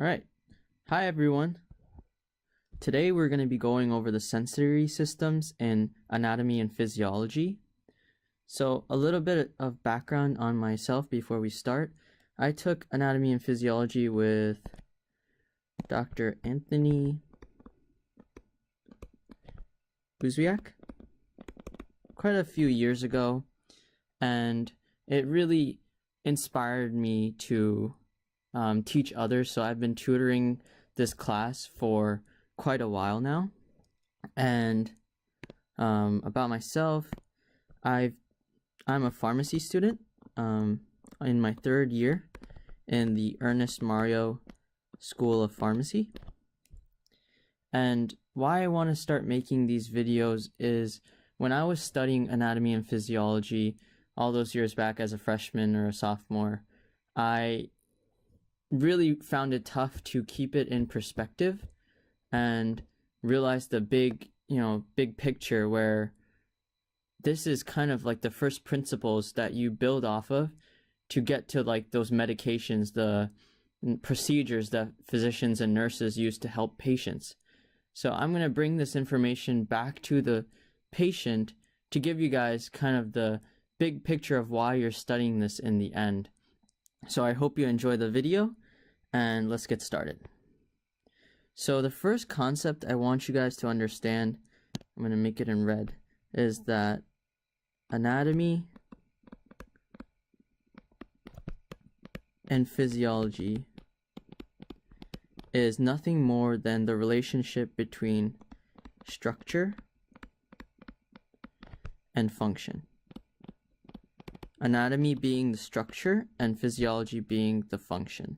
Alright, hi everyone. Today we're going to be going over the sensory systems in anatomy and physiology. So a little bit of background on myself before we start. I took anatomy and physiology with Dr. Anthony Buziak quite a few years ago, and it really inspired me to teach others. So I've been tutoring this class for quite a while now. And about myself, I'm a pharmacy student in my third year in the Ernest Mario School of Pharmacy. And why I want to start making these videos is when I was studying anatomy and physiology all those years back as a freshman or a sophomore, I really found it tough to keep it in perspective and realize the big picture, where this is kind of like the first principles that you build off of to get to like those medications, the procedures that physicians and nurses use to help patients. So I'm going to bring this information back to the patient to give you guys kind of the big picture of why you're studying this in the end. So I hope you enjoy the video, and let's get started. So the first concept I want you guys to understand, I'm going to make it in red, is that anatomy and physiology is nothing more than the relationship between structure and function. Anatomy being the structure and physiology being the function.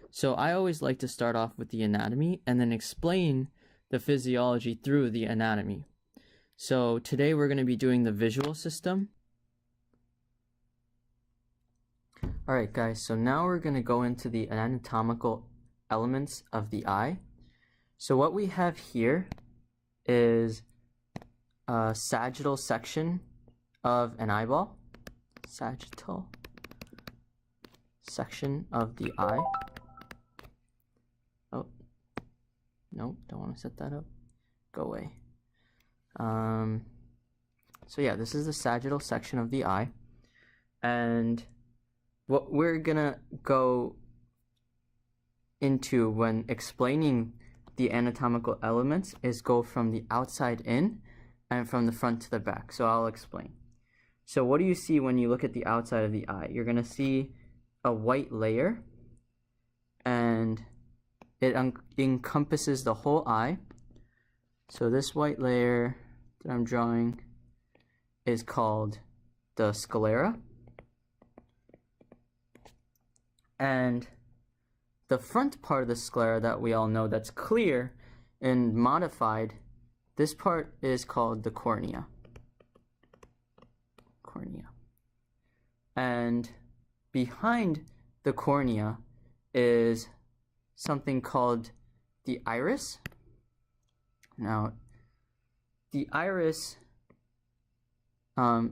So I always like to start off with the anatomy and then explain the physiology through the anatomy. So today we're going to be doing the visual system. Alright guys, so now we're going to go into the anatomical elements of the eye. So what we have here is a sagittal section of an eyeball. Sagittal section of the eye. Oh, no, don't want to set that up. Go away. So yeah, this is the sagittal section of the eye. And what we're gonna go into when explaining the anatomical elements is go from the outside in and from the front to the back. So I'll explain. So what do you see when you look at the outside of the eye? You're going to see a white layer, and it encompasses the whole eye. So this white layer that I'm drawing is called the sclera. And the front part of the sclera that we all know that's clear and modified, this part is called the cornea. And behind the cornea is something called the iris. Now, the iris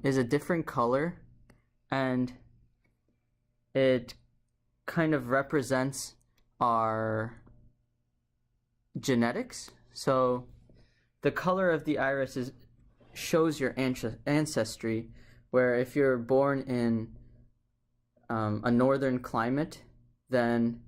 is a different color, and it kind of represents our genetics. So the color of the iris shows your ancestry, where if you're born in a northern climate, then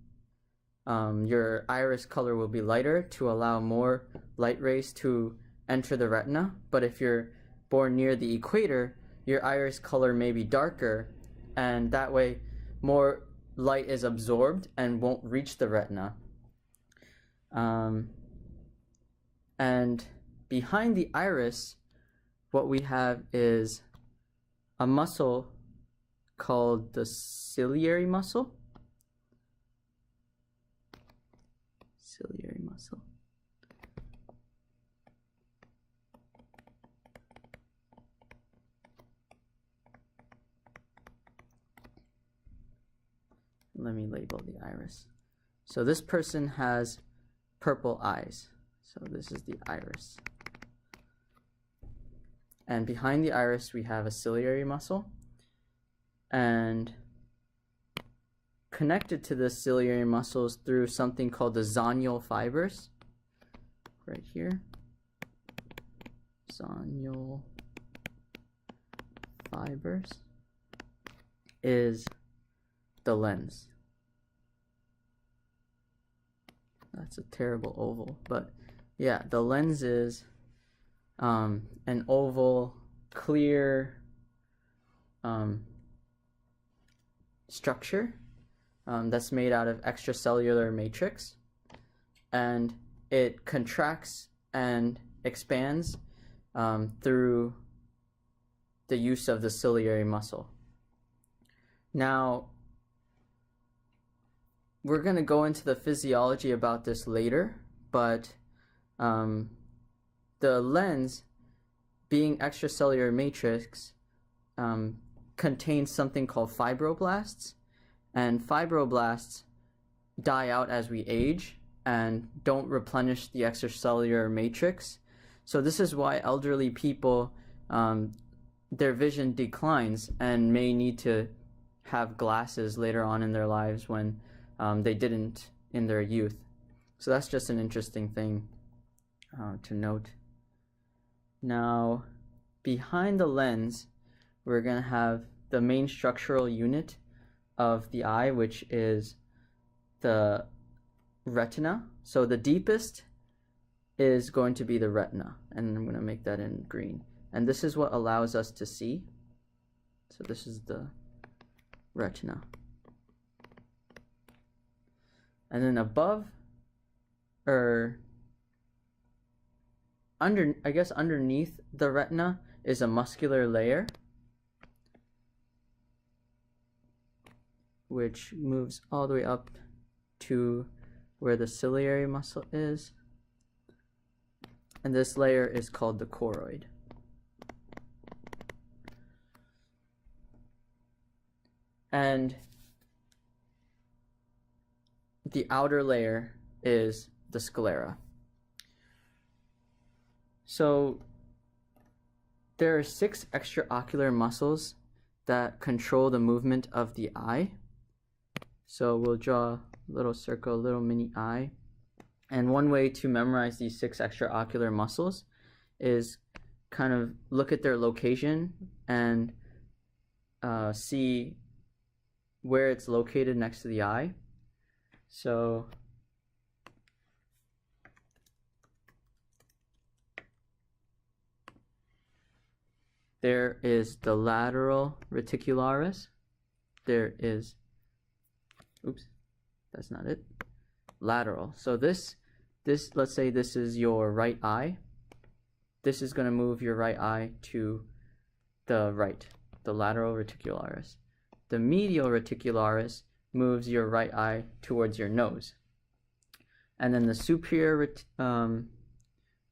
your iris color will be lighter to allow more light rays to enter the retina. But if you're born near the equator, your iris color may be darker, and that way more light is absorbed and won't reach the retina. And behind the iris, what we have is a muscle called the ciliary muscle. Ciliary muscle. Let me label the iris. So this person has purple eyes. So this is the iris. And behind the iris, we have a ciliary muscle. And connected to the ciliary muscles through something called the zonual fibers. Right here. Zonual fibers is the lens. That's a terrible oval, but yeah, the lens is an oval, clear structure that's made out of extracellular matrix, and it contracts and expands through the use of the ciliary muscle. Now, we're going to go into the physiology about this later, but the lens, being extracellular matrix, contains something called fibroblasts, and fibroblasts die out as we age and don't replenish the extracellular matrix. So this is why elderly people, their vision declines and may need to have glasses later on in their lives when they didn't in their youth. So that's just an interesting thing to note. Now, behind the lens, we're going to have the main structural unit of the eye, which is the retina. So the deepest is going to be the retina, and I'm going to make that in green. And this is what allows us to see. So this is the retina. And then above, or underneath the retina is a muscular layer, which moves all the way up to where the ciliary muscle is. And this layer is called the choroid. And the outer layer is the sclera. So there are 6 extraocular muscles that control the movement of the eye. So we'll draw a little circle, a little mini eye. And one way to memorize these 6 extraocular muscles is kind of look at their location and see where it's located next to the eye. So there is the lateral reticularis. There is, oops, that's not it. Lateral. So this, let's say this is your right eye. This is going to move your right eye to the right, the lateral reticularis. The medial reticularis moves your right eye towards your nose. And then the superior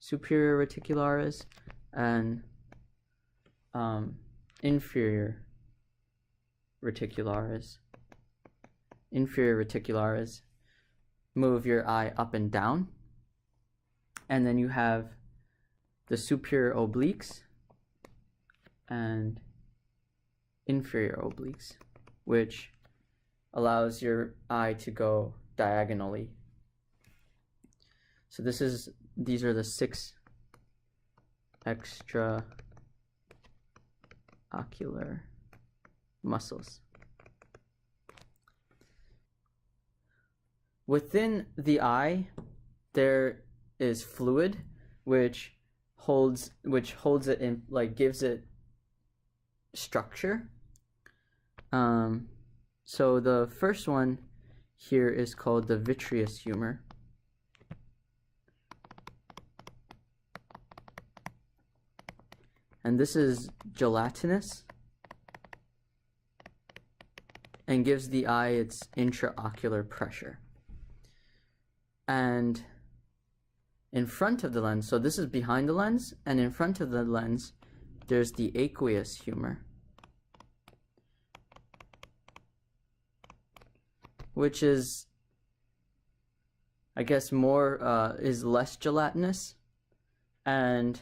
reticularis and inferior reticularis move your eye up and down. And then you have the superior obliques and inferior obliques, which allows your eye to go diagonally. So these are the 6 extraocular muscles. Within the eye, there is fluid, which holds it in, like gives it structure. So the first one here is called the vitreous humor. And this is gelatinous and gives the eye its intraocular pressure. And in front of the lens, so this is behind the lens, and in front of the lens, there's the aqueous humor, which is, I guess, is less gelatinous. And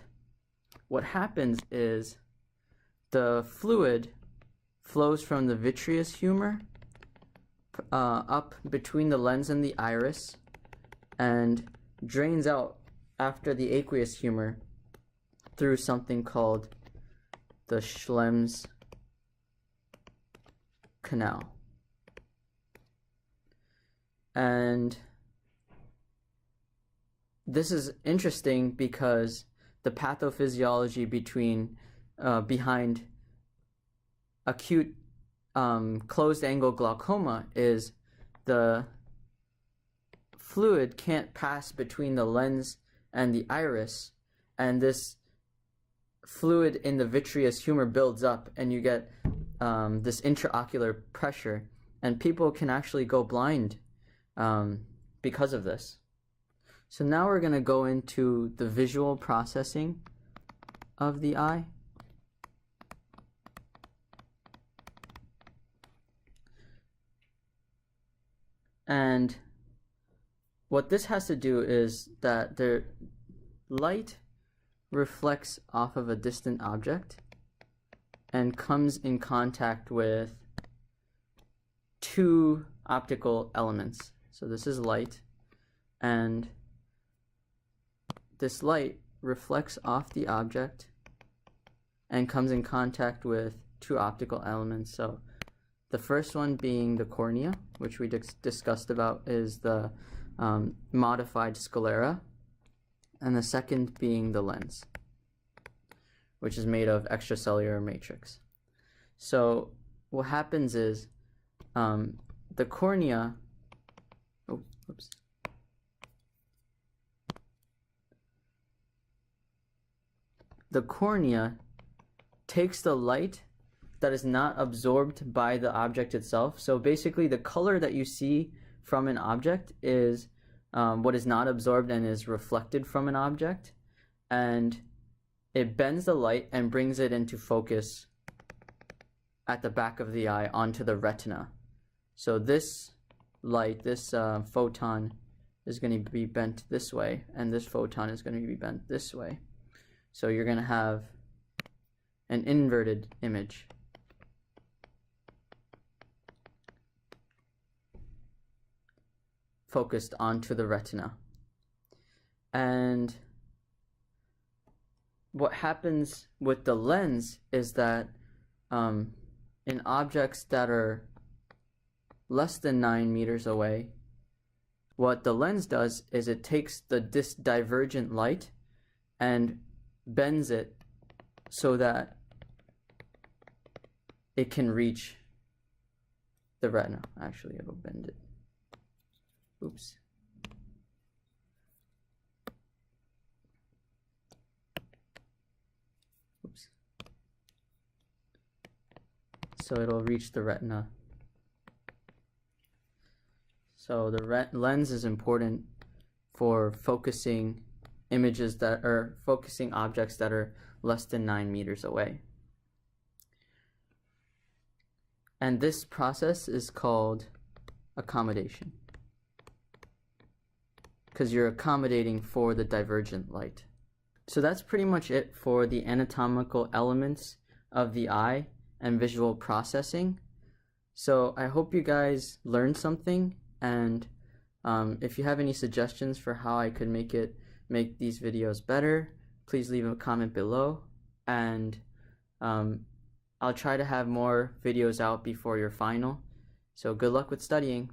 what happens is the fluid flows from the vitreous humor up between the lens and the iris and drains out after the aqueous humor through something called the Schlemm's canal. And this is interesting because the pathophysiology behind acute closed-angle glaucoma is the fluid can't pass between the lens and the iris, and this fluid in the vitreous humor builds up, and you get this intraocular pressure, and people can actually go blind because of this. So now we're going to go into the visual processing of the eye. And what this has to do is that the light reflects off of a distant object and comes in contact with two optical elements. So this is light, and this light reflects off the object and comes in contact with two optical elements. So the first one being the cornea, which we discussed about, is the modified sclera, and the second being the lens, which is made of extracellular matrix. So what happens is the cornea, the cornea takes the light that is not absorbed by the object itself. So basically the color that you see from an object is what is not absorbed and is reflected from an object, and it bends the light and brings it into focus at the back of the eye onto the retina. So this light, this photon, is going to be bent this way, and this photon is going to be bent this way. So you're going to have an inverted image. Focused onto the retina. And what happens with the lens is that in objects that are less than 9 meters away, what the lens does is it takes this divergent light and bends it so that it can reach the retina. Actually, it'll bend it. Oops. Oops. So it'll reach the retina. So the lens is important for focusing images that are focusing objects that are less than 9 meters away. And this process is called accommodation, because you're accommodating for the divergent light. So that's pretty much it for the anatomical elements of the eye and visual processing. So I hope you guys learned something, and if you have any suggestions for how I could make these videos better, please leave a comment below, and I'll try to have more videos out before your final. So good luck with studying.